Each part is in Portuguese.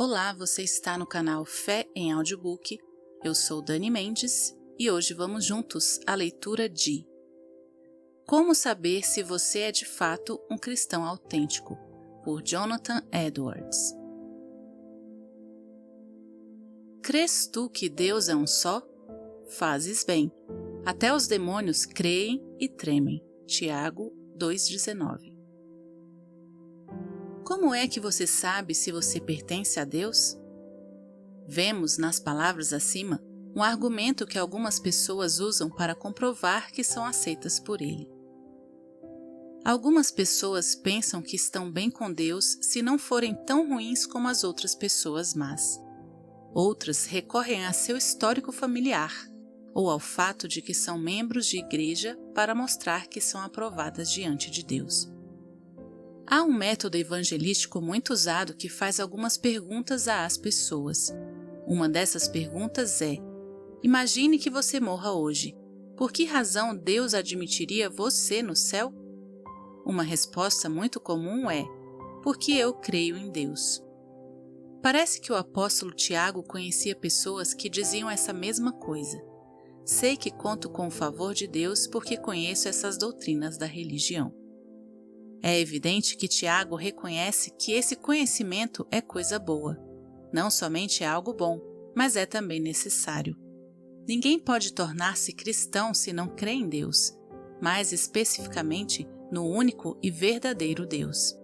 Olá, você está no canal Fé em Audiobook. Eu sou Dani Mendes e hoje vamos juntos à leitura de Como Saber se Você é de fato um cristão autêntico, por Jonathan Edwards. Crês tu que Deus é um só? Fazes bem. Até os demônios creem e tremem. Tiago 2,19. Como é que você sabe se você pertence a Deus? Vemos nas palavras acima um argumento que algumas pessoas usam para comprovar que são aceitas por Ele. Algumas pessoas pensam que estão bem com Deus se não forem tão ruins como as outras pessoas más. Outras recorrem a seu histórico familiar ou ao fato de que são membros de igreja para mostrar que são aprovadas diante de Deus. Há um método evangelístico muito usado que faz algumas perguntas às pessoas. Uma dessas perguntas é: imagine que você morra hoje. Por que razão Deus admitiria você no céu? Uma resposta muito comum é: porque eu creio em Deus. Parece que o apóstolo Tiago conhecia pessoas que diziam essa mesma coisa. Sei que conto com o favor de Deus porque conheço essas doutrinas da religião. É evidente que Tiago reconhece que esse conhecimento é coisa boa. Não somente é algo bom, mas é também necessário. Ninguém pode tornar-se cristão se não crê em Deus, mais especificamente no único e verdadeiro Deus.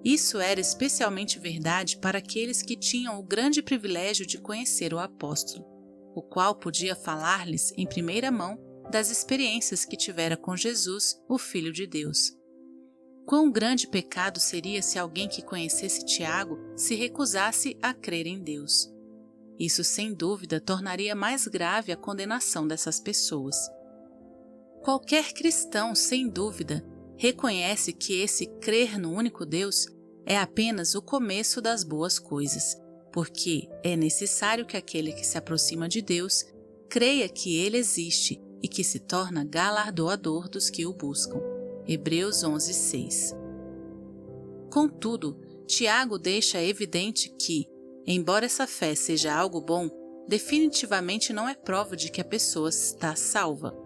Isso era especialmente verdade para aqueles que tinham o grande privilégio de conhecer o apóstolo, o qual podia falar-lhes em primeira mão das experiências que tivera com Jesus, o Filho de Deus. Quão grande pecado seria se alguém que conhecesse Tiago se recusasse a crer em Deus. Isso, sem dúvida, tornaria mais grave a condenação dessas pessoas. Qualquer cristão, sem dúvida, reconhece que esse crer no único Deus é apenas o começo das boas coisas, porque é necessário que aquele que se aproxima de Deus creia que Ele existe e que se torna galardoador dos que o buscam. Hebreus 11:6. Contudo, Tiago deixa evidente que, embora essa fé seja algo bom, definitivamente não é prova de que a pessoa está salva.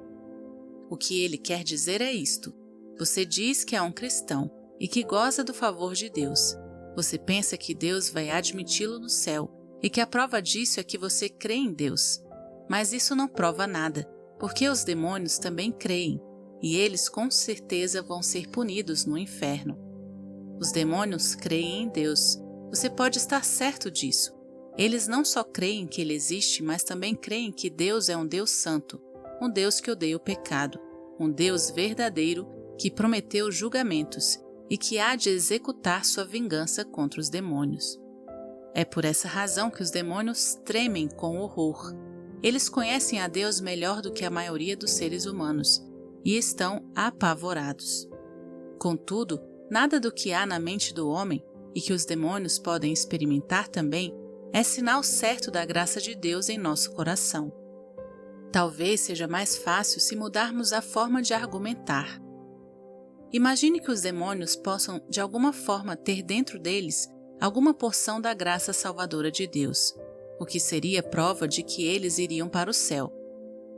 O que ele quer dizer é isto: você diz que é um cristão e que goza do favor de Deus. Você pensa que Deus vai admiti-lo no céu e que a prova disso é que você crê em Deus. Mas isso não prova nada, porque os demônios também creem. E eles com certeza vão ser punidos no inferno. Os demônios creem em Deus. Você pode estar certo disso. Eles não só creem que Ele existe, mas também creem que Deus é um Deus santo, um Deus que odeia o pecado, um Deus verdadeiro que prometeu julgamentos e que há de executar sua vingança contra os demônios. É por essa razão que os demônios tremem com horror. Eles conhecem a Deus melhor do que a maioria dos seres humanos e estão apavorados. Contudo, nada do que há na mente do homem, e que os demônios podem experimentar também, é sinal certo da graça de Deus em nosso coração. Talvez seja mais fácil se mudarmos a forma de argumentar. Imagine que os demônios possam, de alguma forma, ter dentro deles alguma porção da graça salvadora de Deus, o que seria prova de que eles iriam para o céu.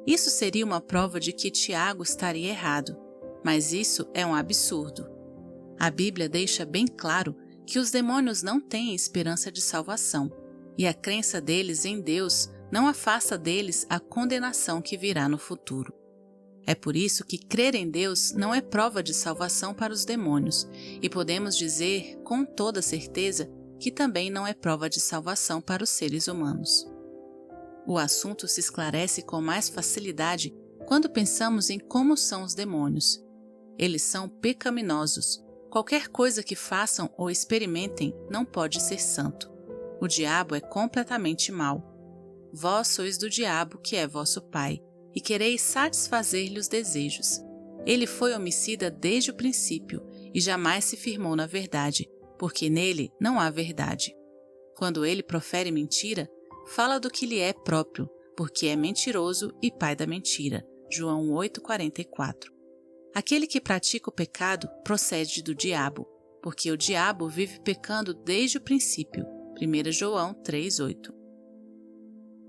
Isso seria uma prova de que Tiago estaria errado, mas isso é um absurdo. A Bíblia deixa bem claro que os demônios não têm esperança de salvação, e a crença deles em Deus não afasta deles a condenação que virá no futuro. É por isso que crer em Deus não é prova de salvação para os demônios, e podemos dizer com toda certeza que também não é prova de salvação para os seres humanos. O assunto se esclarece com mais facilidade quando pensamos em como são os demônios. Eles são pecaminosos. Qualquer coisa que façam ou experimentem não pode ser santo. O diabo é completamente mau. Vós sois do diabo, que é vosso pai, e quereis satisfazer-lhe os desejos. Ele foi homicida desde o princípio e jamais se firmou na verdade, porque nele não há verdade. Quando ele profere mentira, fala do que lhe é próprio, porque é mentiroso e pai da mentira. João 8,44. Aquele que pratica o pecado procede do diabo, porque o diabo vive pecando desde o princípio. 1 João 3:8.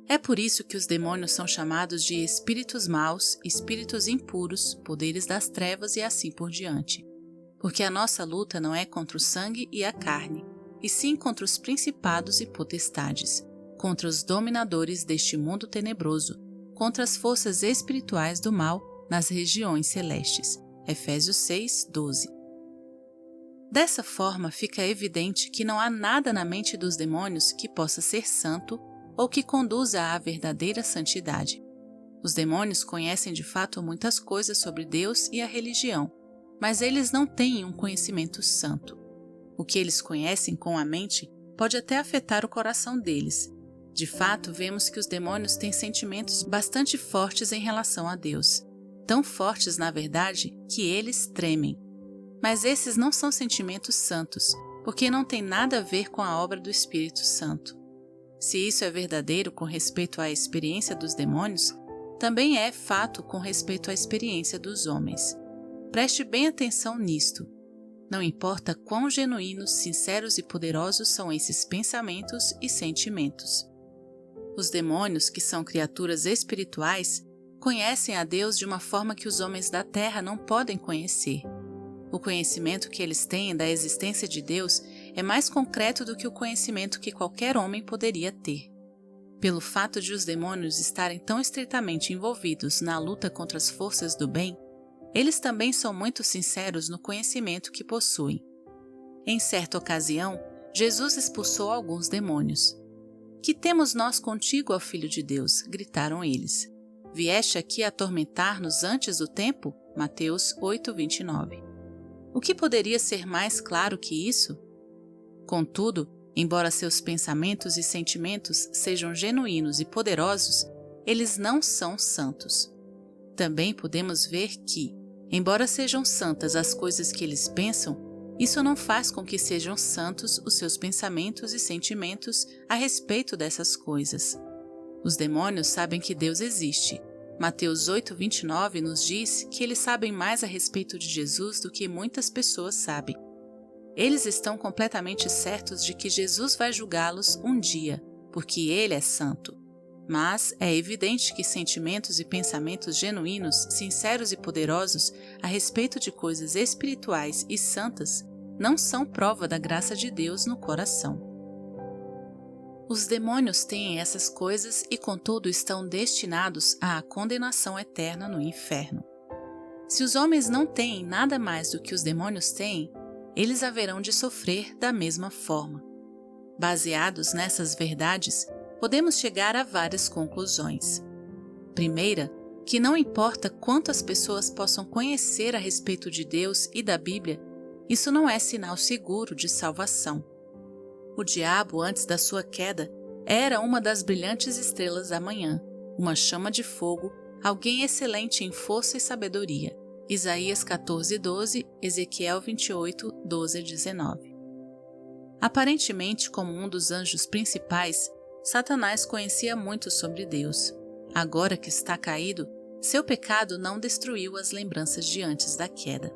É por isso que os demônios são chamados de espíritos maus, espíritos impuros, poderes das trevas e assim por diante. Porque a nossa luta não é contra o sangue e a carne, e sim contra os principados e potestades, contra os dominadores deste mundo tenebroso, contra as forças espirituais do mal nas regiões celestes. Efésios 6:12. Dessa forma, fica evidente que não há nada na mente dos demônios que possa ser santo ou que conduza à verdadeira santidade. Os demônios conhecem de fato muitas coisas sobre Deus e a religião, mas eles não têm um conhecimento santo. O que eles conhecem com a mente pode até afetar o coração deles. De fato, vemos que os demônios têm sentimentos bastante fortes em relação a Deus, tão fortes, na verdade, que eles tremem. Mas esses não são sentimentos santos, porque não têm nada a ver com a obra do Espírito Santo. Se isso é verdadeiro com respeito à experiência dos demônios, também é fato com respeito à experiência dos homens. Preste bem atenção nisto. Não importa quão genuínos, sinceros e poderosos são esses pensamentos e sentimentos. Os demônios, que são criaturas espirituais, conhecem a Deus de uma forma que os homens da terra não podem conhecer. O conhecimento que eles têm da existência de Deus é mais concreto do que o conhecimento que qualquer homem poderia ter. Pelo fato de os demônios estarem tão estreitamente envolvidos na luta contra as forças do bem, eles também são muito sinceros no conhecimento que possuem. Em certa ocasião, Jesus expulsou alguns demônios. "Que temos nós contigo, ó Filho de Deus?" gritaram eles. "Vieste aqui atormentar-nos antes do tempo?" Mateus 8:29. O que poderia ser mais claro que isso? Contudo, embora seus pensamentos e sentimentos sejam genuínos e poderosos, eles não são santos. Também podemos ver que, embora sejam santas as coisas que eles pensam, isso não faz com que sejam santos os seus pensamentos e sentimentos a respeito dessas coisas. Os demônios sabem que Deus existe. Mateus 8:29 nos diz que eles sabem mais a respeito de Jesus do que muitas pessoas sabem. Eles estão completamente certos de que Jesus vai julgá-los um dia, porque Ele é santo. Mas é evidente que sentimentos e pensamentos genuínos, sinceros e poderosos a respeito de coisas espirituais e santas não são prova da graça de Deus no coração. Os demônios têm essas coisas e, contudo, estão destinados à condenação eterna no inferno. Se os homens não têm nada mais do que os demônios têm, eles haverão de sofrer da mesma forma. Baseados nessas verdades, podemos chegar a várias conclusões. Primeira, que não importa quantas pessoas possam conhecer a respeito de Deus e da Bíblia, isso não é sinal seguro de salvação. O diabo, antes da sua queda, era uma das brilhantes estrelas da manhã, uma chama de fogo, alguém excelente em força e sabedoria. Isaías 14:12, Ezequiel 28:12-19. Aparentemente, como um dos anjos principais, Satanás conhecia muito sobre Deus. Agora que está caído, seu pecado não destruiu as lembranças de antes da queda.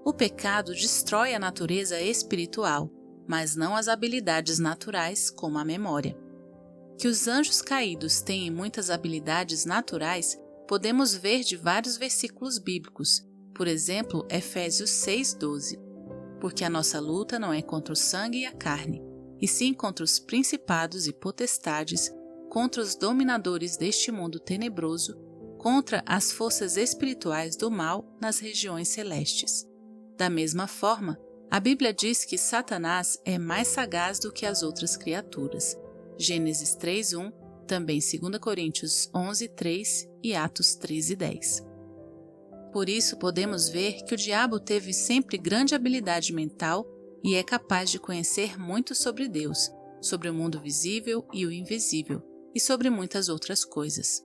O pecado destrói a natureza espiritual, mas não as habilidades naturais, como a memória. Que os anjos caídos têm muitas habilidades naturais, podemos ver de vários versículos bíblicos, por exemplo, Efésios 6:12. Porque a nossa luta não é contra o sangue e a carne, e sim contra os principados e potestades, contra os dominadores deste mundo tenebroso, contra as forças espirituais do mal nas regiões celestes. Da mesma forma, a Bíblia diz que Satanás é mais sagaz do que as outras criaturas. Gênesis 3:1, também 2 Coríntios 11:3 e Atos 13:10. Por isso podemos ver que o diabo teve sempre grande habilidade mental e é capaz de conhecer muito sobre Deus, sobre o mundo visível e o invisível, e sobre muitas outras coisas.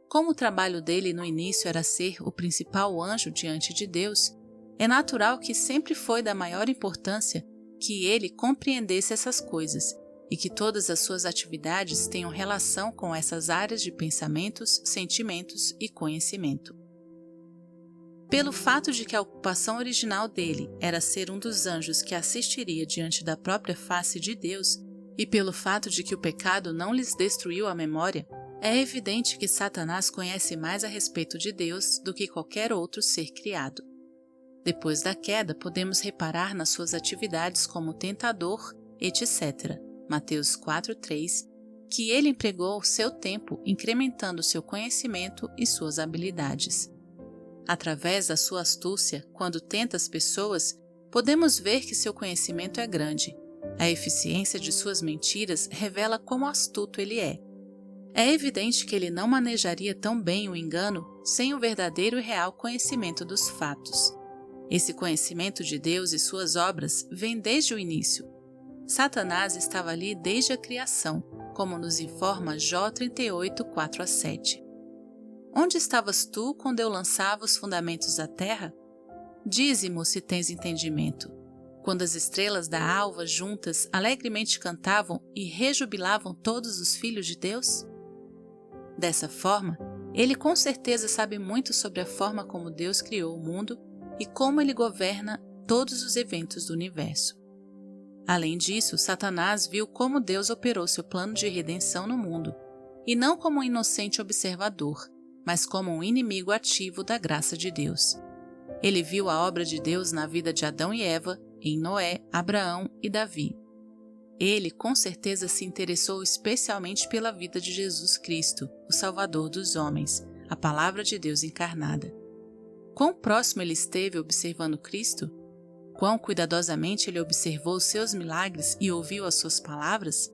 Como o trabalho dele no início era ser o principal anjo diante de Deus, é natural que sempre foi da maior importância que ele compreendesse essas coisas e que todas as suas atividades tenham relação com essas áreas de pensamentos, sentimentos e conhecimento. Pelo fato de que a ocupação original dele era ser um dos anjos que assistiria diante da própria face de Deus, E pelo fato de que o pecado não lhes destruiu a memória, é evidente que Satanás conhece mais a respeito de Deus do que qualquer outro ser criado. Depois da queda, podemos reparar nas suas atividades como tentador, etc. Mateus 4:3, que ele empregou seu tempo incrementando seu conhecimento e suas habilidades. Através da sua astúcia, quando tenta as pessoas, podemos ver que seu conhecimento é grande. A eficiência de suas mentiras revela quão astuto ele é. É evidente que ele não manejaria tão bem o engano sem o verdadeiro e real conhecimento dos fatos. Esse conhecimento de Deus e suas obras vem desde o início. Satanás estava ali desde a criação, como nos informa Jó 38, 4-7. Onde estavas tu quando eu lançava os fundamentos da terra? Dize-mo se tens entendimento. Quando as estrelas da alva juntas alegremente cantavam e rejubilavam todos os filhos de Deus? Dessa forma, ele com certeza sabe muito sobre a forma como Deus criou o mundo e como ele governa todos os eventos do universo. Além disso, Satanás viu como Deus operou seu plano de redenção no mundo, e não como um inocente observador, mas como um inimigo ativo da graça de Deus. Ele viu a obra de Deus na vida de Adão e Eva, em Noé, Abraão e Davi. Ele, com certeza, se interessou especialmente pela vida de Jesus Cristo, o Salvador dos homens, a Palavra de Deus encarnada. Quão próximo ele esteve observando Cristo? Quão cuidadosamente ele observou os seus milagres e ouviu as suas palavras?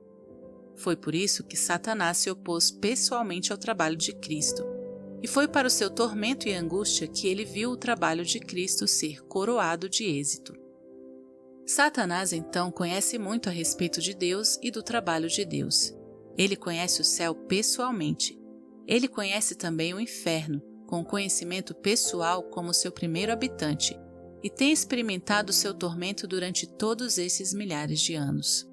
Foi por isso que Satanás se opôs pessoalmente ao trabalho de Cristo. E foi para o seu tormento e angústia que ele viu o trabalho de Cristo ser coroado de êxito. Satanás, então, conhece muito a respeito de Deus e do trabalho de Deus. Ele conhece o céu pessoalmente. Ele conhece também o inferno, com conhecimento pessoal como seu primeiro habitante, e tem experimentado seu tormento durante todos esses milhares de anos.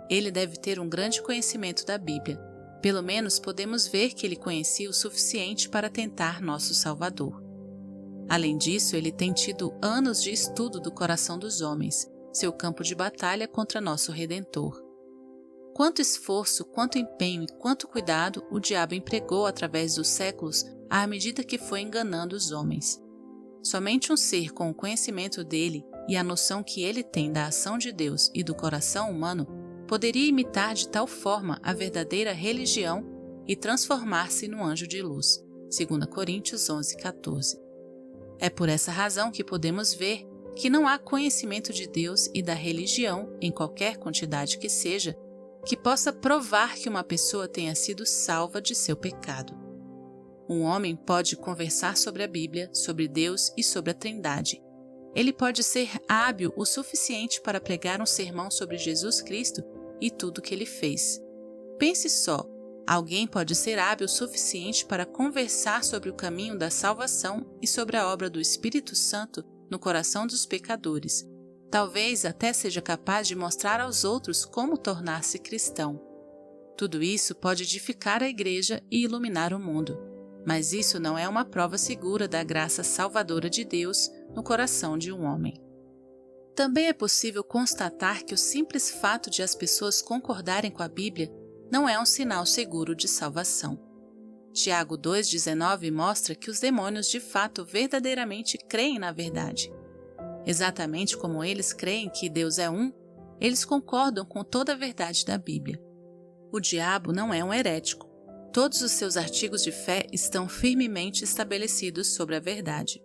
Ele deve ter um grande conhecimento da Bíblia. Pelo menos podemos ver que ele conhecia o suficiente para tentar nosso Salvador. Além disso, ele tem tido anos de estudo do coração dos homens, seu campo de batalha contra nosso Redentor. Quanto esforço, quanto empenho e quanto cuidado o diabo empregou através dos séculos à medida que foi enganando os homens. Somente um ser com o conhecimento dele e a noção que ele tem da ação de Deus e do coração humano poderia imitar de tal forma a verdadeira religião e transformar-se num anjo de luz. 2 Coríntios 11:14. É por essa razão que podemos ver que não há conhecimento de Deus e da religião, em qualquer quantidade que seja, que possa provar que uma pessoa tenha sido salva de seu pecado. Um homem pode conversar sobre a Bíblia, sobre Deus e sobre a Trindade. Ele pode ser hábil o suficiente para pregar um sermão sobre Jesus Cristo e tudo o que ele fez. Pense só, alguém pode ser hábil o suficiente para conversar sobre o caminho da salvação e sobre a obra do Espírito Santo no coração dos pecadores. Talvez até seja capaz de mostrar aos outros como tornar-se cristão. Tudo isso pode edificar a igreja e iluminar o mundo, mas isso não é uma prova segura da graça salvadora de Deus no coração de um homem. Também é possível constatar que o simples fato de as pessoas concordarem com a Bíblia não é um sinal seguro de salvação. Tiago 2,19 mostra que os demônios de fato verdadeiramente creem na verdade. Exatamente como eles creem que Deus é um, eles concordam com toda a verdade da Bíblia. O diabo não é um herético. Todos os seus artigos de fé estão firmemente estabelecidos sobre a verdade.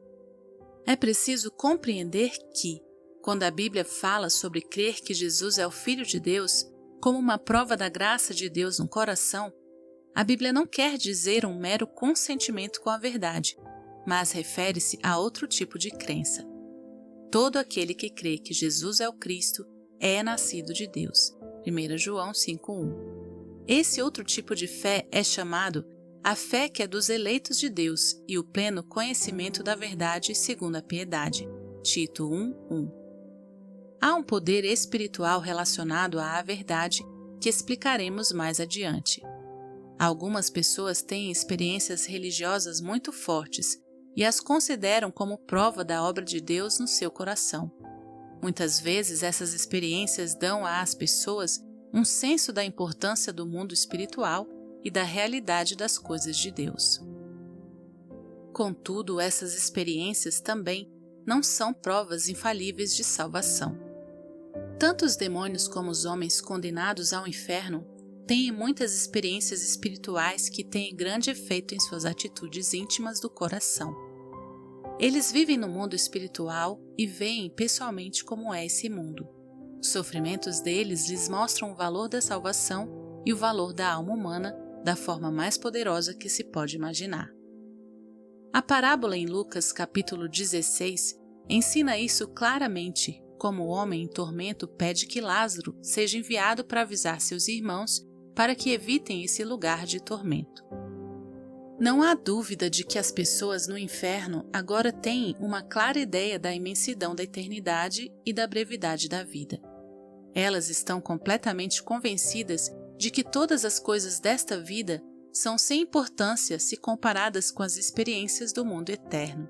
É preciso compreender que, quando a Bíblia fala sobre crer que Jesus é o Filho de Deus, como uma prova da graça de Deus no coração, a Bíblia não quer dizer um mero consentimento com a verdade, mas refere-se a outro tipo de crença. Todo aquele que crê que Jesus é o Cristo é nascido de Deus. 1 João 5:1. Esse outro tipo de fé é chamado a fé que é dos eleitos de Deus e o pleno conhecimento da verdade segundo a piedade. Tito 1:1. Há um poder espiritual relacionado à verdade que explicaremos mais adiante. Algumas pessoas têm experiências religiosas muito fortes e as consideram como prova da obra de Deus no seu coração. Muitas vezes essas experiências dão às pessoas um senso da importância do mundo espiritual e da realidade das coisas de Deus. Contudo, essas experiências também não são provas infalíveis de salvação. Tanto os demônios como os homens condenados ao inferno têm muitas experiências espirituais que têm grande efeito em suas atitudes íntimas do coração. Eles vivem no mundo espiritual e veem pessoalmente como é esse mundo. Os sofrimentos deles lhes mostram o valor da salvação e o valor da alma humana da forma mais poderosa que se pode imaginar. A parábola em Lucas capítulo 16 ensina isso claramente, como o homem em tormento pede que Lázaro seja enviado para avisar seus irmãos para que evitem esse lugar de tormento. Não há dúvida de que as pessoas no inferno agora têm uma clara ideia da imensidão da eternidade e da brevidade da vida. Elas estão completamente convencidas de que todas as coisas desta vida são sem importância se comparadas com as experiências do mundo eterno.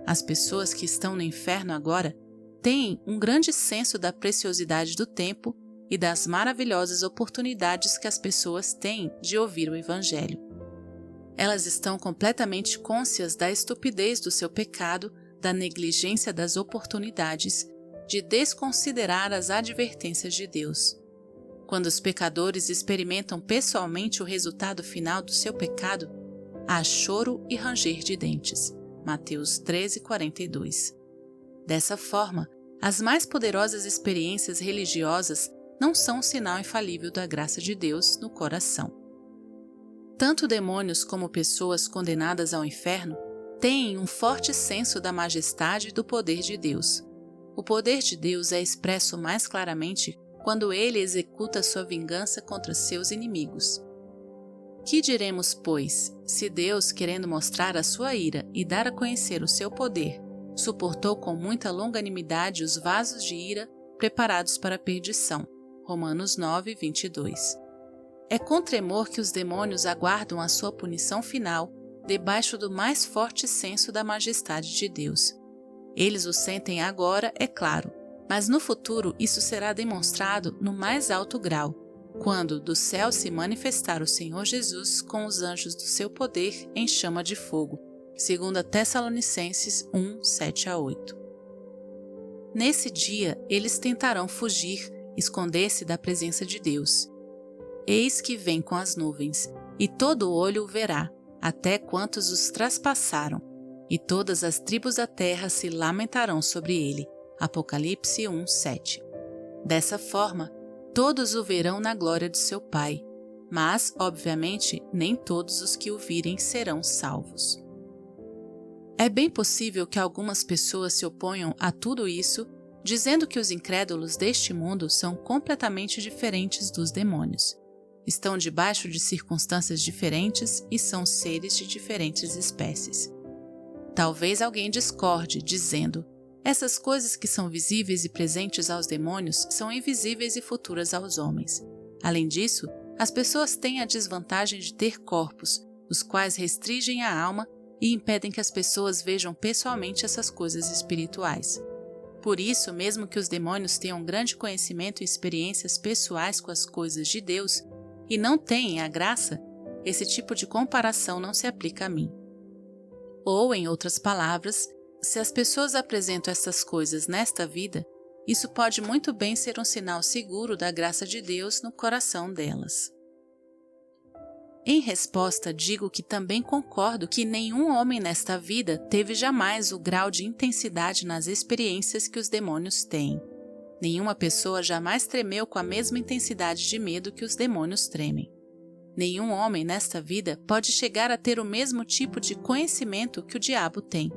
As pessoas que estão no inferno agora têm um grande senso da preciosidade do tempo e das maravilhosas oportunidades que as pessoas têm de ouvir o Evangelho. Elas estão completamente cônscias da estupidez do seu pecado, da negligência das oportunidades, de desconsiderar as advertências de Deus. Quando os pecadores experimentam pessoalmente o resultado final do seu pecado, há choro e ranger de dentes. Mateus 13:42. Dessa forma, as mais poderosas experiências religiosas não são um sinal infalível da graça de Deus no coração. Tanto demônios como pessoas condenadas ao inferno têm um forte senso da majestade e do poder de Deus. O poder de Deus é expresso mais claramente quando ele executa sua vingança contra seus inimigos. Que diremos, pois, se Deus, querendo mostrar a sua ira e dar a conhecer o seu poder, suportou com muita longanimidade os vasos de ira preparados para a perdição? Romanos 9:22. É com tremor que os demônios aguardam a sua punição final, debaixo do mais forte senso da majestade de Deus. Eles o sentem agora, é claro, mas no futuro isso será demonstrado no mais alto grau, quando do céu se manifestar o Senhor Jesus com os anjos do seu poder em chama de fogo. 2 Tessalonicenses 1:7-8. Nesse dia, eles tentarão fugir, esconder-se da presença de Deus. Eis que vem com as nuvens, e todo olho o verá, até quantos os traspassaram, e todas as tribos da terra se lamentarão sobre ele. Apocalipse 1:7. Dessa forma, todos o verão na glória de seu Pai, mas, obviamente, nem todos os que o virem serão salvos. É bem possível que algumas pessoas se oponham a tudo isso, dizendo que os incrédulos deste mundo são completamente diferentes dos demônios. Estão debaixo de circunstâncias diferentes e são seres de diferentes espécies. Talvez alguém discorde, dizendo: essas coisas que são visíveis e presentes aos demônios são invisíveis e futuras aos homens. Além disso, as pessoas têm a desvantagem de ter corpos, os quais restringem a alma e impedem que as pessoas vejam pessoalmente essas coisas espirituais. Por isso, mesmo que os demônios tenham grande conhecimento e experiências pessoais com as coisas de Deus e não tenham a graça, esse tipo de comparação não se aplica a mim. Ou, em outras palavras, se as pessoas apresentam essas coisas nesta vida, isso pode muito bem ser um sinal seguro da graça de Deus no coração delas. Em resposta, digo que também concordo que nenhum homem nesta vida teve jamais o grau de intensidade nas experiências que os demônios têm. Nenhuma pessoa jamais tremeu com a mesma intensidade de medo que os demônios tremem. Nenhum homem nesta vida pode chegar a ter o mesmo tipo de conhecimento que o diabo tem.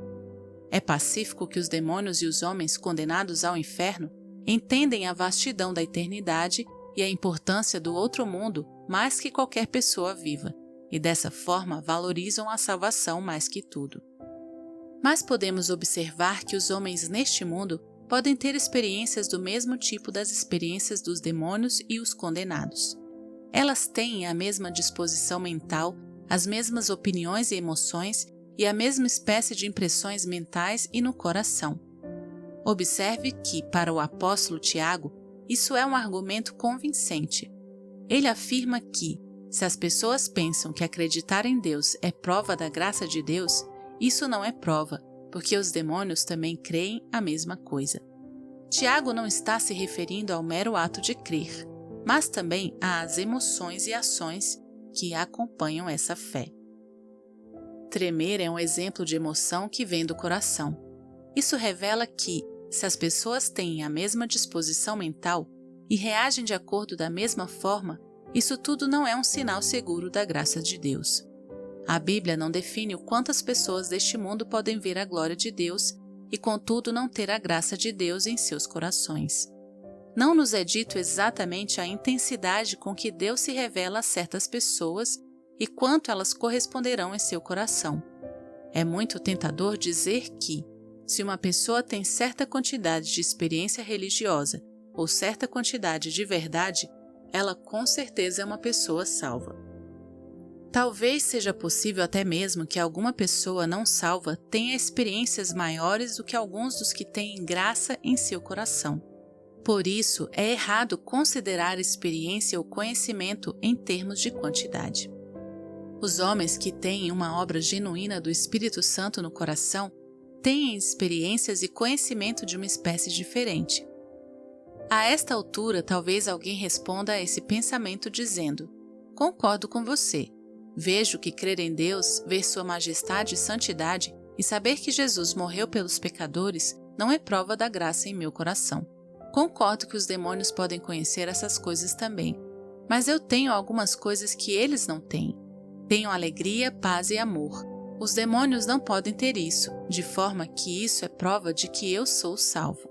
É pacífico que os demônios e os homens condenados ao inferno entendem a vastidão da eternidade e a importância do outro mundo mais que qualquer pessoa viva, e dessa forma valorizam a salvação mais que tudo. Mas podemos observar que os homens neste mundo podem ter experiências do mesmo tipo das experiências dos demônios e os condenados. Elas têm a mesma disposição mental, as mesmas opiniões e emoções e a mesma espécie de impressões mentais e no coração. Observe que, para o apóstolo Tiago, isso é um argumento convincente. ele afirma que, se as pessoas pensam que acreditar em Deus é prova da graça de Deus, isso não é prova, porque os demônios também creem a mesma coisa. Tiago não está se referindo ao mero ato de crer, mas também às emoções e ações que acompanham essa fé. Tremer é um exemplo de emoção que vem do coração. Isso revela que, se as pessoas têm a mesma disposição mental e reagem de acordo da mesma forma, isso tudo não é um sinal seguro da graça de Deus. A Bíblia não define o quanto as pessoas deste mundo podem ver a glória de Deus e, contudo, não ter a graça de Deus em seus corações. Não nos é dito exatamente a intensidade com que Deus se revela a certas pessoas e quanto elas corresponderão em seu coração. É muito tentador dizer que, se uma pessoa tem certa quantidade de experiência religiosa ou certa quantidade de verdade, ela com certeza é uma pessoa salva. Talvez seja possível até mesmo que alguma pessoa não salva tenha experiências maiores do que alguns dos que têm graça em seu coração. Por isso, é errado considerar experiência ou conhecimento em termos de quantidade. Os homens que têm uma obra genuína do Espírito Santo no coração têm experiências e conhecimento de uma espécie diferente. A esta altura, talvez alguém responda a esse pensamento dizendo: concordo com você. Vejo que crer em Deus, ver sua majestade e santidade e saber que Jesus morreu pelos pecadores não é prova da graça em meu coração. Concordo que os demônios podem conhecer essas coisas também, mas eu tenho algumas coisas que eles não têm. Tenho alegria, paz e amor. Os demônios não podem ter isso, de forma que isso é prova de que eu sou salvo.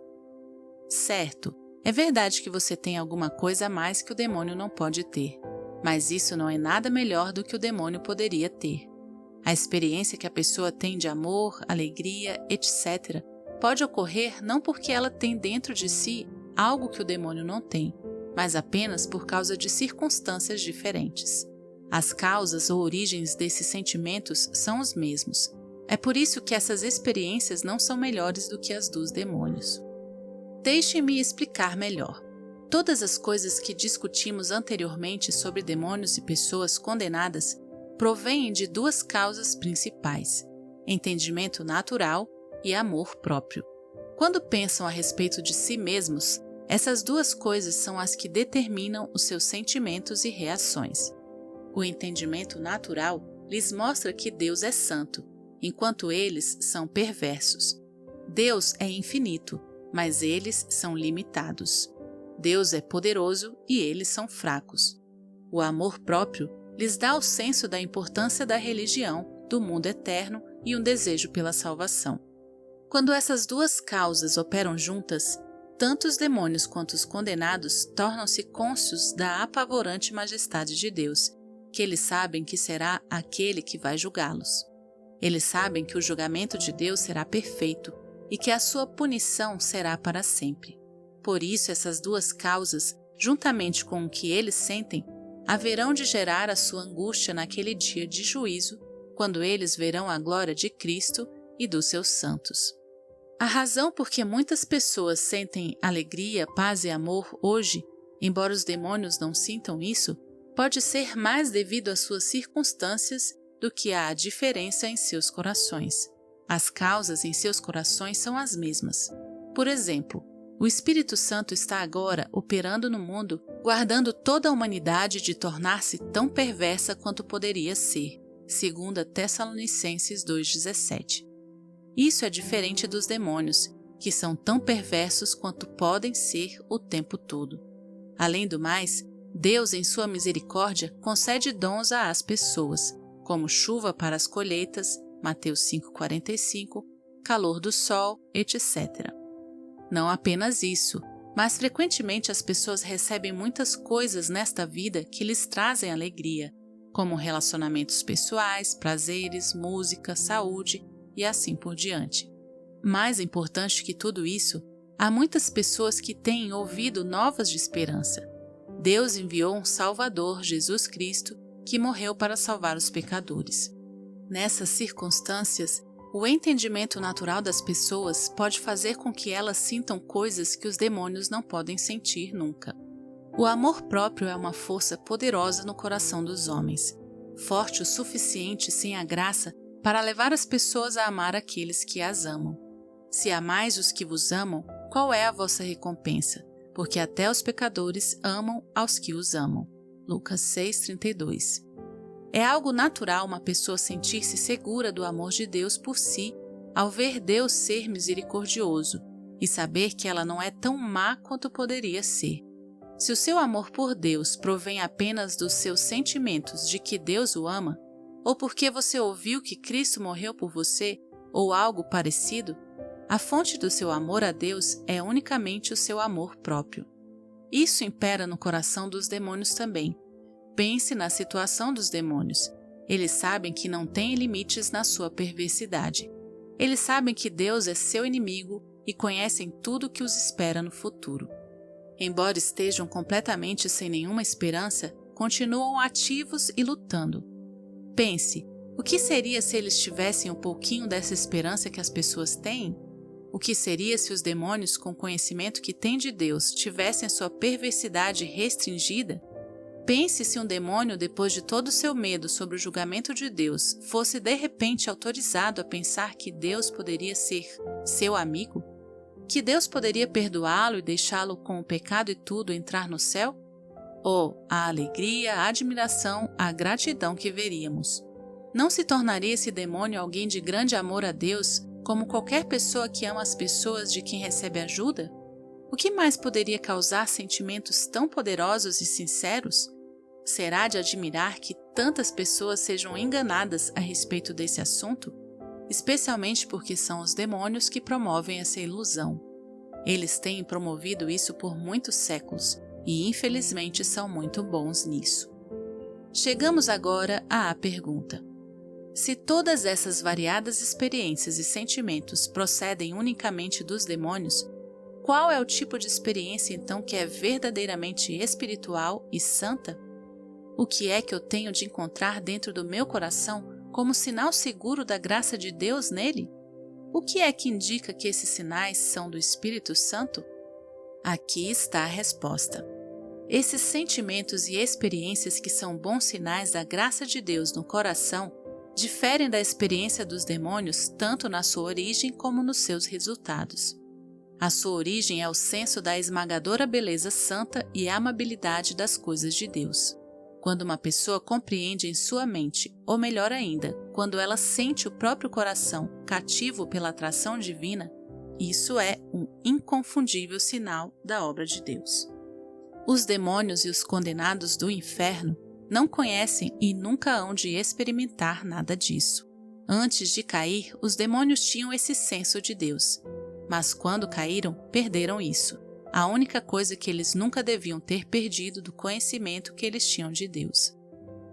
Certo, é verdade que você tem alguma coisa a mais que o demônio não pode ter, mas isso não é nada melhor do que o demônio poderia ter. A experiência que a pessoa tem de amor, alegria, etc., pode ocorrer não porque ela tem dentro de si algo que o demônio não tem, mas apenas por causa de circunstâncias diferentes. As causas ou origens desses sentimentos são os mesmos. É por isso que essas experiências não são melhores do que as dos demônios. Deixe-me explicar melhor. Todas as coisas que discutimos anteriormente sobre demônios e pessoas condenadas provêm de duas causas principais: entendimento natural e amor próprio. Quando pensam a respeito de si mesmos, essas duas coisas são as que determinam os seus sentimentos e reações. O entendimento natural lhes mostra que Deus é santo, enquanto eles são perversos. Deus é infinito, mas eles são limitados. Deus é poderoso e eles são fracos. O amor próprio lhes dá o senso da importância da religião, do mundo eterno e um desejo pela salvação. Quando essas duas causas operam juntas, tanto os demônios quanto os condenados tornam-se cônscios da apavorante majestade de Deus, que eles sabem que será aquele que vai julgá-los. Eles sabem que o julgamento de Deus será perfeito e que a sua punição será para sempre. Por isso, essas duas causas, juntamente com o que eles sentem, haverão de gerar a sua angústia naquele dia de juízo, quando eles verão a glória de Cristo e dos seus santos. A razão por que muitas pessoas sentem alegria, paz e amor hoje, embora os demônios não sintam isso, pode ser mais devido às suas circunstâncias do que à diferença em seus corações. As causas em seus corações são as mesmas. Por exemplo, o Espírito Santo está agora operando no mundo, guardando toda a humanidade de tornar-se tão perversa quanto poderia ser, segundo Tessalonicenses 2,17. Isso é diferente dos demônios, que são tão perversos quanto podem ser o tempo todo. Além do mais, Deus, em sua misericórdia, concede dons às pessoas, como chuva para as colheitas, Mateus 5,45, calor do sol, etc. Não apenas isso, mas frequentemente as pessoas recebem muitas coisas nesta vida que lhes trazem alegria, como relacionamentos pessoais, prazeres, música, saúde e assim por diante. Mais importante que tudo isso, há muitas pessoas que têm ouvido novas de esperança. Deus enviou um Salvador, Jesus Cristo, que morreu para salvar os pecadores. Nessas circunstâncias, o entendimento natural das pessoas pode fazer com que elas sintam coisas que os demônios não podem sentir nunca. O amor próprio é uma força poderosa no coração dos homens, forte o suficiente sem a graça para levar as pessoas a amar aqueles que as amam. Se amais os que vos amam, qual é a vossa recompensa? Porque até os pecadores amam aos que os amam. Lucas 6,32. É algo natural uma pessoa sentir-se segura do amor de Deus por si, ao ver Deus ser misericordioso e saber que ela não é tão má quanto poderia ser. Se o seu amor por Deus provém apenas dos seus sentimentos de que Deus o ama, ou porque você ouviu que Cristo morreu por você, ou algo parecido, a fonte do seu amor a Deus é unicamente o seu amor próprio. Isso impera no coração dos demônios também. Pense na situação dos demônios. Eles sabem que não têm limites na sua perversidade. Eles sabem que Deus é seu inimigo e conhecem tudo o que os espera no futuro. Embora estejam completamente sem nenhuma esperança, continuam ativos e lutando. Pense, o que seria se eles tivessem um pouquinho dessa esperança que as pessoas têm? O que seria se os demônios, com o conhecimento que têm de Deus, tivessem a sua perversidade restringida? Pense se um demônio, depois de todo o seu medo sobre o julgamento de Deus, fosse de repente autorizado a pensar que Deus poderia ser seu amigo? Que Deus poderia perdoá-lo e deixá-lo com o pecado e tudo entrar no céu? Oh, a alegria, a admiração, a gratidão que veríamos! Não se tornaria esse demônio alguém de grande amor a Deus, como qualquer pessoa que ama as pessoas de quem recebe ajuda? O que mais poderia causar sentimentos tão poderosos e sinceros? Será de admirar que tantas pessoas sejam enganadas a respeito desse assunto? Especialmente porque são os demônios que promovem essa ilusão. Eles têm promovido isso por muitos séculos e, infelizmente, são muito bons nisso. Chegamos agora à pergunta: se todas essas variadas experiências e sentimentos procedem unicamente dos demônios, qual é o tipo de experiência então que é verdadeiramente espiritual e santa? O que é que eu tenho de encontrar dentro do meu coração como sinal seguro da graça de Deus nele? O que é que indica que esses sinais são do Espírito Santo? Aqui está a resposta. Esses sentimentos e experiências que são bons sinais da graça de Deus no coração diferem da experiência dos demônios tanto na sua origem como nos seus resultados. A sua origem é o senso da esmagadora beleza santa e amabilidade das coisas de Deus. Quando uma pessoa compreende em sua mente, ou melhor ainda, quando ela sente o próprio coração cativo pela atração divina, isso é um inconfundível sinal da obra de Deus. Os demônios e os condenados do inferno não conhecem e nunca hão de experimentar nada disso. Antes de cair, os demônios tinham esse senso de Deus, mas quando caíram, perderam isso. A única coisa que eles nunca deviam ter perdido do conhecimento que eles tinham de Deus.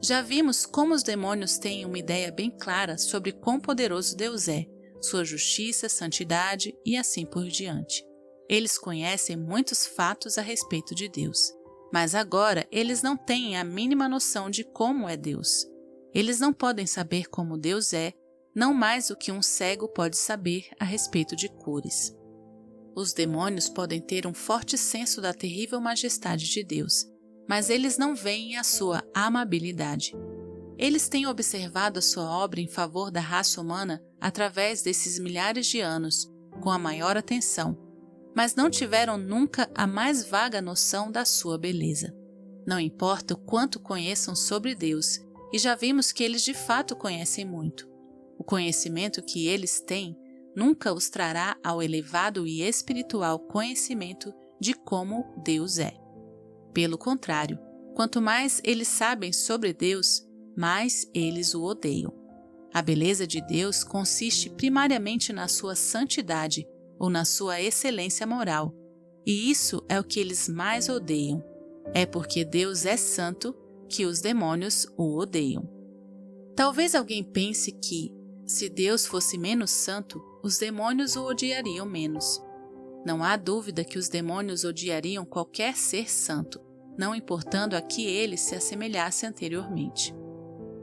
Já vimos como os demônios têm uma ideia bem clara sobre quão poderoso Deus é, sua justiça, santidade e assim por diante. Eles conhecem muitos fatos a respeito de Deus, mas agora eles não têm a mínima noção de como é Deus. Eles não podem saber como Deus é, não mais do que um cego pode saber a respeito de cores. Os demônios podem ter um forte senso da terrível majestade de Deus, mas eles não veem a sua amabilidade. Eles têm observado a sua obra em favor da raça humana através desses milhares de anos, com a maior atenção, mas não tiveram nunca a mais vaga noção da sua beleza. Não importa o quanto conheçam sobre Deus, e já vimos que eles de fato conhecem muito. O conhecimento que eles têm nunca os trará ao elevado e espiritual conhecimento de como Deus é. Pelo contrário, quanto mais eles sabem sobre Deus, mais eles o odeiam. A beleza de Deus consiste primariamente na sua santidade ou na sua excelência moral, e isso é o que eles mais odeiam. É porque Deus é santo que os demônios o odeiam. Talvez alguém pense que, se Deus fosse menos santo, os demônios o odiariam menos. Não há dúvida que os demônios odiariam qualquer ser santo, não importando a que ele se assemelhasse anteriormente.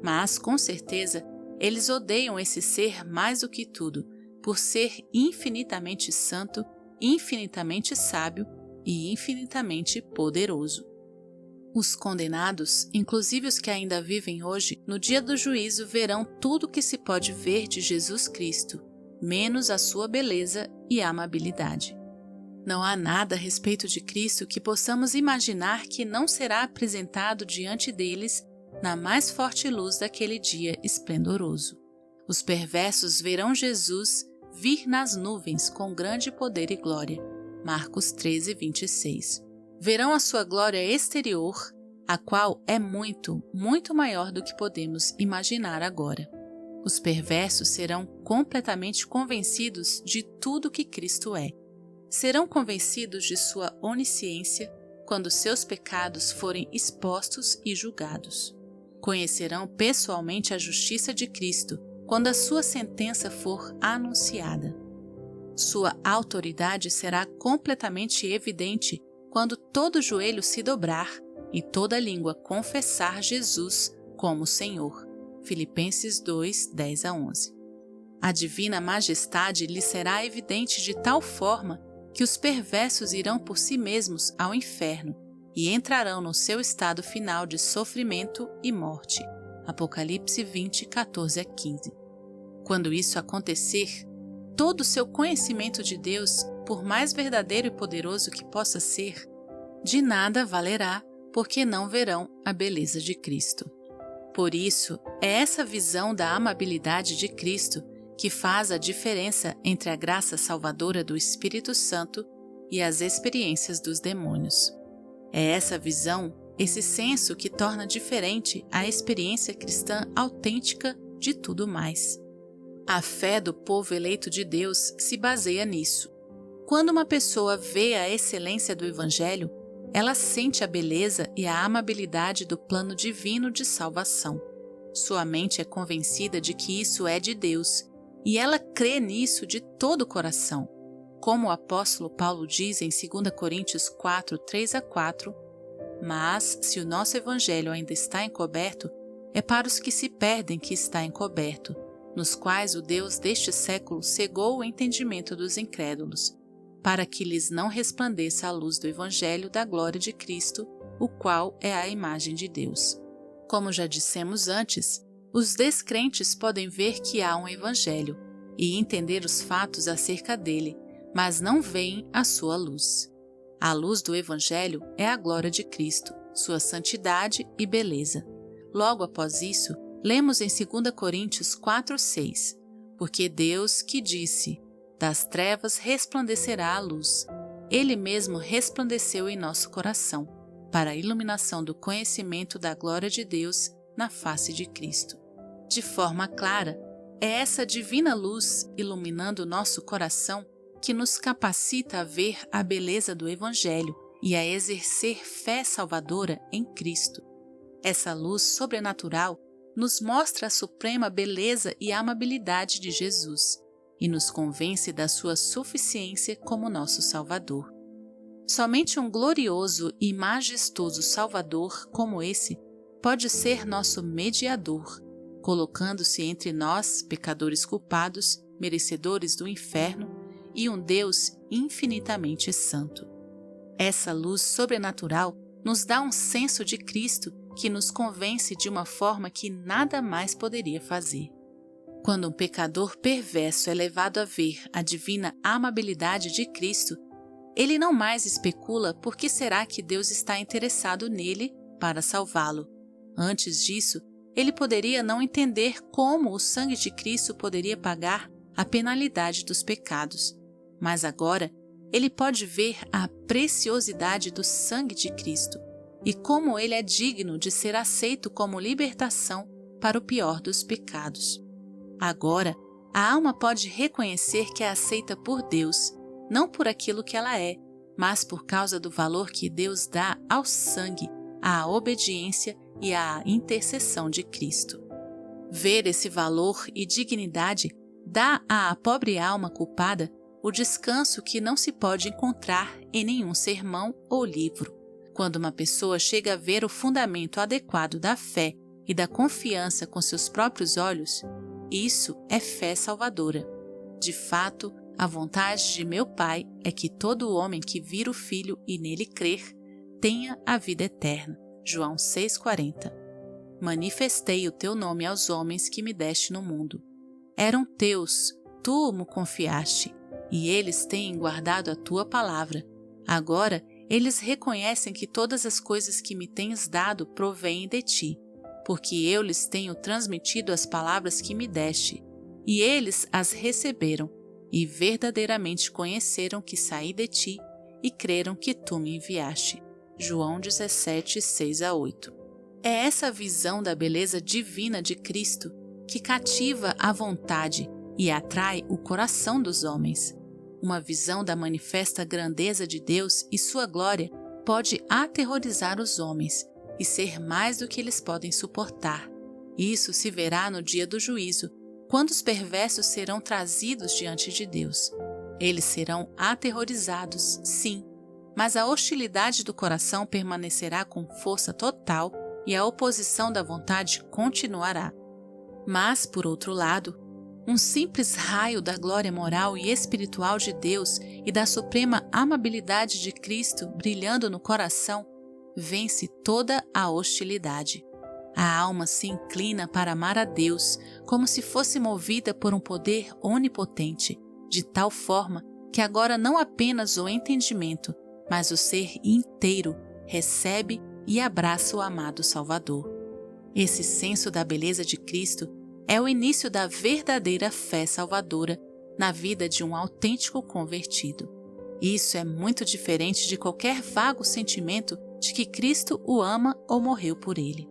Mas, com certeza, eles odeiam esse ser mais do que tudo, por ser infinitamente santo, infinitamente sábio e infinitamente poderoso. Os condenados, inclusive os que ainda vivem hoje, no dia do juízo verão tudo o que se pode ver de Jesus Cristo, menos a sua beleza e amabilidade. Não há nada a respeito de Cristo que possamos imaginar que não será apresentado diante deles na mais forte luz daquele dia esplendoroso. Os perversos verão Jesus vir nas nuvens com grande poder e glória. Marcos 13, 26. Verão a sua glória exterior, a qual é muito, muito maior do que podemos imaginar agora. Os perversos serão completamente convencidos de tudo que Cristo é. Serão convencidos de sua onisciência quando seus pecados forem expostos e julgados. Conhecerão pessoalmente a justiça de Cristo quando a sua sentença for anunciada. Sua autoridade será completamente evidente quando todo joelho se dobrar e toda língua confessar Jesus como Senhor. Filipenses 2, 10-11. A divina majestade lhe será evidente de tal forma que os perversos irão por si mesmos ao inferno e entrarão no seu estado final de sofrimento e morte. Apocalipse 20, 14-15. Quando isso acontecer, todo o seu conhecimento de Deus, por mais verdadeiro e poderoso que possa ser, de nada valerá, porque não verão a beleza de Cristo. Por isso, é essa visão da amabilidade de Cristo que faz a diferença entre a graça salvadora do Espírito Santo e as experiências dos demônios. É essa visão, esse senso que torna diferente a experiência cristã autêntica de tudo mais. A fé do povo eleito de Deus se baseia nisso. Quando uma pessoa vê a excelência do Evangelho, ela sente a beleza e a amabilidade do plano divino de salvação. Sua mente é convencida de que isso é de Deus, e ela crê nisso de todo o coração. Como o apóstolo Paulo diz em 2 Coríntios 4, 3-4, mas se o nosso evangelho ainda está encoberto, é para os que se perdem que está encoberto, nos quais o Deus deste século cegou o entendimento dos incrédulos, para que lhes não resplandeça a luz do evangelho da glória de Cristo, o qual é a imagem de Deus. Como já dissemos antes, os descrentes podem ver que há um evangelho e entender os fatos acerca dele, mas não veem a sua luz. A luz do evangelho é a glória de Cristo, sua santidade e beleza. Logo após isso, lemos em 2 Coríntios 4:6, porque Deus que disse, das trevas resplandecerá a luz, Ele mesmo resplandeceu em nosso coração, para a iluminação do conhecimento da glória de Deus na face de Cristo. De forma clara, é essa divina luz iluminando nosso coração que nos capacita a ver a beleza do Evangelho e a exercer fé salvadora em Cristo. Essa luz sobrenatural nos mostra a suprema beleza e amabilidade de Jesus e nos convence da sua suficiência como nosso Salvador. Somente um glorioso e majestoso Salvador como esse pode ser nosso mediador, colocando-se entre nós, pecadores culpados, merecedores do inferno, e um Deus infinitamente santo. Essa luz sobrenatural nos dá um senso de Cristo que nos convence de uma forma que nada mais poderia fazer. Quando um pecador perverso é levado a ver a divina amabilidade de Cristo, ele não mais especula por que será que Deus está interessado nele para salvá-lo. Antes disso, ele poderia não entender como o sangue de Cristo poderia pagar a penalidade dos pecados. Mas agora, ele pode ver a preciosidade do sangue de Cristo e como ele é digno de ser aceito como libertação para o pior dos pecados. Agora, a alma pode reconhecer que é aceita por Deus, não por aquilo que ela é, mas por causa do valor que Deus dá ao sangue, à obediência e à intercessão de Cristo. Ver esse valor e dignidade dá à pobre alma culpada o descanso que não se pode encontrar em nenhum sermão ou livro. Quando uma pessoa chega a ver o fundamento adequado da fé e da confiança com seus próprios olhos, isso é fé salvadora. De fato, a vontade de meu Pai é que todo homem que vir o Filho e nele crer tenha a vida eterna. João 6,40. Manifestei o teu nome aos homens que me deste no mundo. Eram teus, tu me confiaste, e eles têm guardado a tua palavra. Agora eles reconhecem que todas as coisas que me tens dado provêm de ti, porque eu lhes tenho transmitido as palavras que me deste, e eles as receberam, e verdadeiramente conheceram que saí de ti, e creram que tu me enviaste. João 17, 6-8. É essa visão da beleza divina de Cristo que cativa a vontade e atrai o coração dos homens. Uma visão da manifesta grandeza de Deus e sua glória pode aterrorizar os homens e ser mais do que eles podem suportar. Isso se verá no dia do juízo, quando os perversos serão trazidos diante de Deus. Eles serão aterrorizados, sim, mas a hostilidade do coração permanecerá com força total e a oposição da vontade continuará. Mas, por outro lado, um simples raio da glória moral e espiritual de Deus e da suprema amabilidade de Cristo brilhando no coração vence toda a hostilidade. A alma se inclina para amar a Deus como se fosse movida por um poder onipotente, de tal forma que agora não apenas o entendimento, mas o ser inteiro recebe e abraça o amado Salvador. Esse senso da beleza de Cristo é o início da verdadeira fé salvadora na vida de um autêntico convertido. Isso é muito diferente de qualquer vago sentimento de que Cristo o ama ou morreu por ele.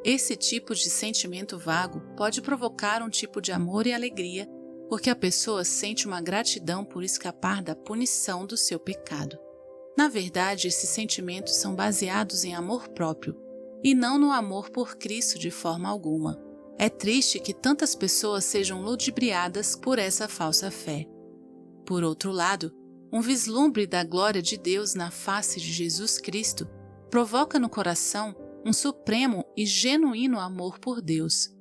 Esse tipo de sentimento vago pode provocar um tipo de amor e alegria, porque a pessoa sente uma gratidão por escapar da punição do seu pecado. Na verdade, esses sentimentos são baseados em amor próprio, e não no amor por Cristo de forma alguma. É triste que tantas pessoas sejam ludibriadas por essa falsa fé. Por outro lado, um vislumbre da glória de Deus na face de Jesus Cristo provoca no coração um supremo e genuíno amor por Deus.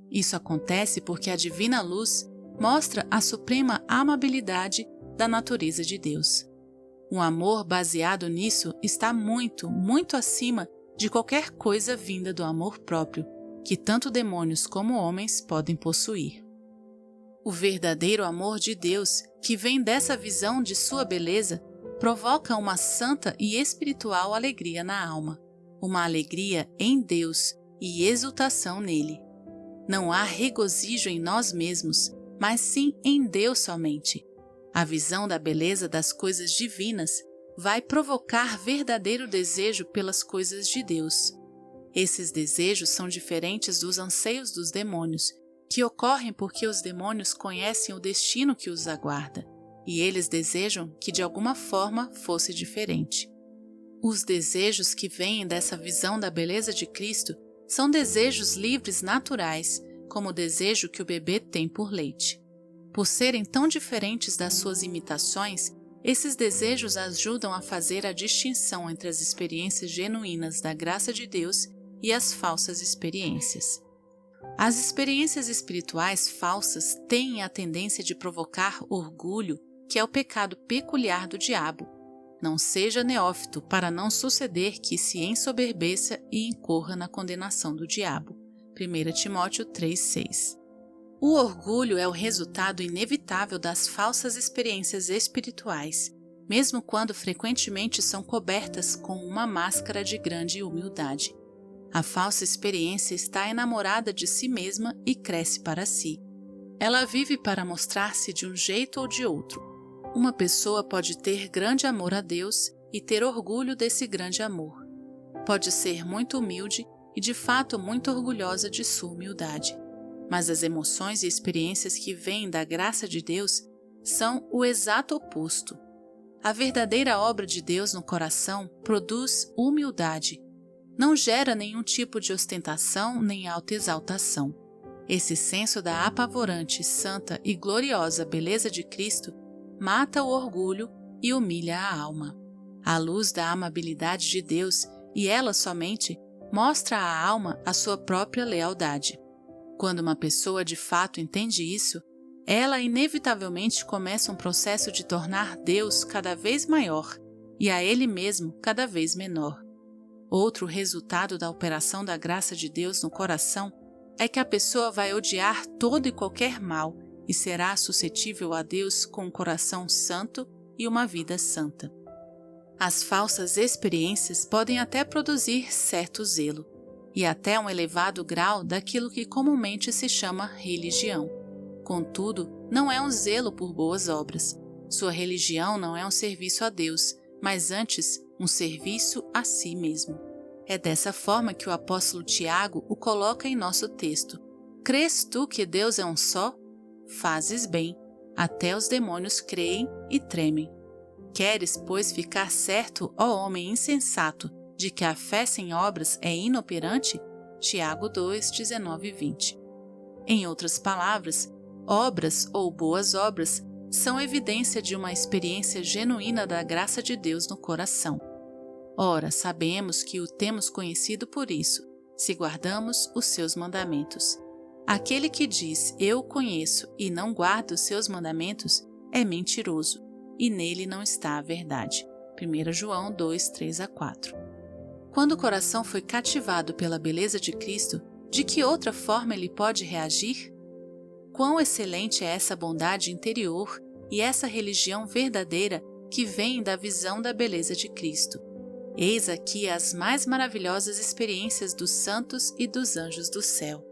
Isso acontece porque a divina luz mostra a suprema amabilidade da natureza de Deus. Um amor baseado nisso está muito, muito acima de qualquer coisa vinda do amor próprio, que tanto demônios como homens podem possuir. O verdadeiro amor de Deus, que vem dessa visão de sua beleza, provoca uma santa e espiritual alegria na alma, uma alegria em Deus e exultação nele. Não há regozijo em nós mesmos, mas sim em Deus somente. A visão da beleza das coisas divinas vai provocar verdadeiro desejo pelas coisas de Deus. Esses desejos são diferentes dos anseios dos demônios, que ocorrem porque os demônios conhecem o destino que os aguarda, e eles desejam que de alguma forma fosse diferente. Os desejos que vêm dessa visão da beleza de Cristo são desejos livres naturais, como o desejo que o bebê tem por leite. Por serem tão diferentes das suas imitações, esses desejos ajudam a fazer a distinção entre as experiências genuínas da graça de Deus e as falsas experiências. As experiências espirituais falsas têm a tendência de provocar orgulho, que é o pecado peculiar do diabo. Não seja neófito para não suceder que se ensoberbeça e incorra na condenação do diabo. 1 Timóteo 3,6. O orgulho é o resultado inevitável das falsas experiências espirituais, mesmo quando frequentemente são cobertas com uma máscara de grande humildade. A falsa experiência está enamorada de si mesma e cresce para si. Ela vive para mostrar-se de um jeito ou de outro. Uma pessoa pode ter grande amor a Deus e ter orgulho desse grande amor. Pode ser muito humilde e de fato muito orgulhosa de sua humildade. Mas as emoções e experiências que vêm da graça de Deus são o exato oposto. A verdadeira obra de Deus no coração produz humildade. Não gera nenhum tipo de ostentação nem autoexaltação. Esse senso da apavorante, santa e gloriosa beleza de Cristo mata o orgulho e humilha a alma. A luz da amabilidade de Deus, e ela somente, mostra à alma a sua própria lealdade. Quando uma pessoa de fato entende isso, ela inevitavelmente começa um processo de tornar Deus cada vez maior e a ele mesmo cada vez menor. Outro resultado da operação da graça de Deus no coração é que a pessoa vai odiar todo e qualquer mal e será suscetível a Deus com um coração santo e uma vida santa. As falsas experiências podem até produzir certo zelo, e até um elevado grau daquilo que comumente se chama religião. Contudo, não é um zelo por boas obras. Sua religião não é um serviço a Deus, mas antes um serviço a si mesmo. É dessa forma que o apóstolo Tiago o coloca em nosso texto. Crês tu que Deus é um só? Fazes bem. Até os demônios creem e tremem. Queres, pois, ficar certo, ó homem insensato, de que a fé sem obras é inoperante? Tiago 2, 19 e 20. Em outras palavras, obras ou boas obras são evidência de uma experiência genuína da graça de Deus no coração. Ora, sabemos que o temos conhecido por isso, se guardamos os seus mandamentos. Aquele que diz, eu o conheço, e não guarda os seus mandamentos, é mentiroso, e nele não está a verdade. 1 João 2, 3 a 4. Quando o coração foi cativado pela beleza de Cristo, de que outra forma ele pode reagir? Quão excelente é essa bondade interior e essa religião verdadeira que vem da visão da beleza de Cristo. Eis aqui as mais maravilhosas experiências dos santos e dos anjos do céu.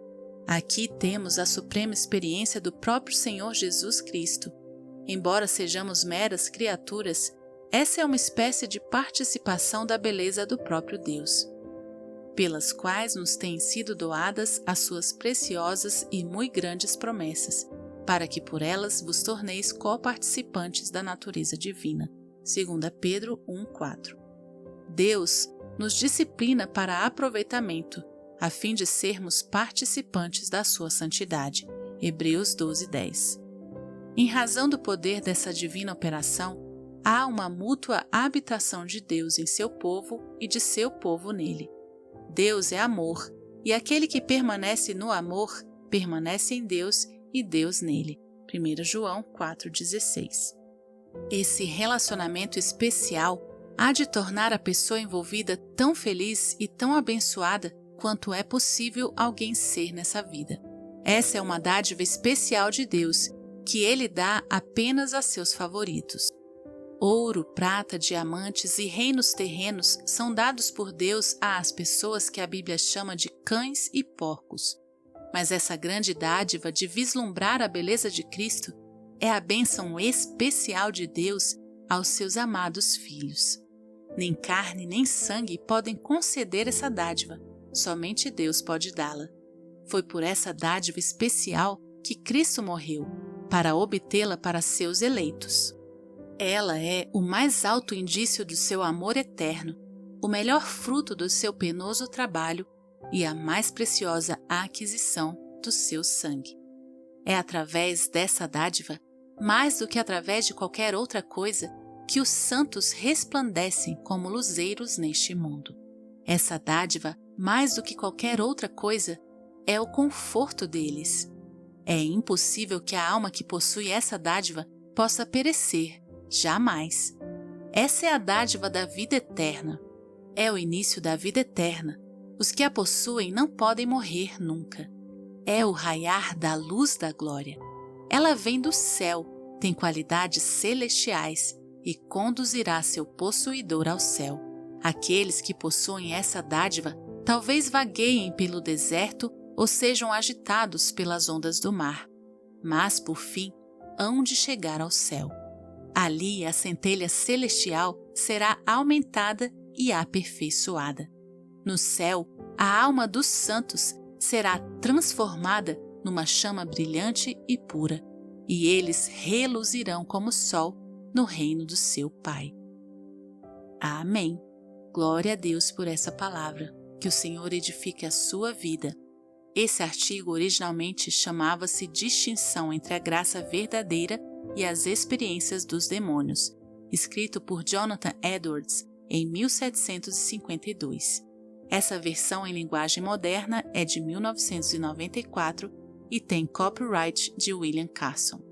Aqui temos a suprema experiência do próprio Senhor Jesus Cristo. Embora sejamos meras criaturas, essa é uma espécie de participação da beleza do próprio Deus, pelas quais nos têm sido doadas as suas preciosas e muito grandes promessas, para que por elas vos torneis coparticipantes da natureza divina. 2 Pedro 1,4. Deus nos disciplina para aproveitamento, a fim de sermos participantes da sua santidade. Hebreus 12:10. Em razão do poder dessa divina operação, há uma mútua habitação de Deus em seu povo e de seu povo nele. Deus é amor, e aquele que permanece no amor, permanece em Deus e Deus nele. 1 João 4,16. Esse relacionamento especial há de tornar a pessoa envolvida tão feliz e tão abençoada quanto é possível alguém ser nessa vida. Essa é uma dádiva especial de Deus, que Ele dá apenas a seus favoritos. Ouro, prata, diamantes e reinos terrenos são dados por Deus às pessoas que a Bíblia chama de cães e porcos. Mas essa grande dádiva de vislumbrar a beleza de Cristo é a bênção especial de Deus aos seus amados filhos. Nem carne nem sangue podem conceder essa dádiva, somente Deus pode dá-la. Foi por essa dádiva especial que Cristo morreu, para obtê-la para seus eleitos. Ela é o mais alto indício do seu amor eterno, o melhor fruto do seu penoso trabalho e a mais preciosa aquisição do seu sangue. É através dessa dádiva, mais do que através de qualquer outra coisa, que os santos resplandecem como luzeiros neste mundo. Essa dádiva, mais do que qualquer outra coisa, é o conforto deles. É impossível que a alma que possui essa dádiva possa perecer, jamais. Essa é a dádiva da vida eterna. É o início da vida eterna. Os que a possuem não podem morrer nunca. É o raiar da luz da glória. Ela vem do céu, tem qualidades celestiais e conduzirá seu possuidor ao céu. Aqueles que possuem essa dádiva talvez vagueiem pelo deserto ou sejam agitados pelas ondas do mar, mas, por fim, hão de chegar ao céu. Ali a centelha celestial será aumentada e aperfeiçoada. No céu, a alma dos santos será transformada numa chama brilhante e pura, e eles reluzirão como o sol no reino do seu Pai. Amém. Glória a Deus por essa palavra. Que o Senhor edifique a sua vida. Esse artigo originalmente chamava-se Distinção entre a Graça Verdadeira e as Experiências dos Demônios, escrito por Jonathan Edwards em 1752. Essa versão em linguagem moderna é de 1994 e tem copyright de William Carson.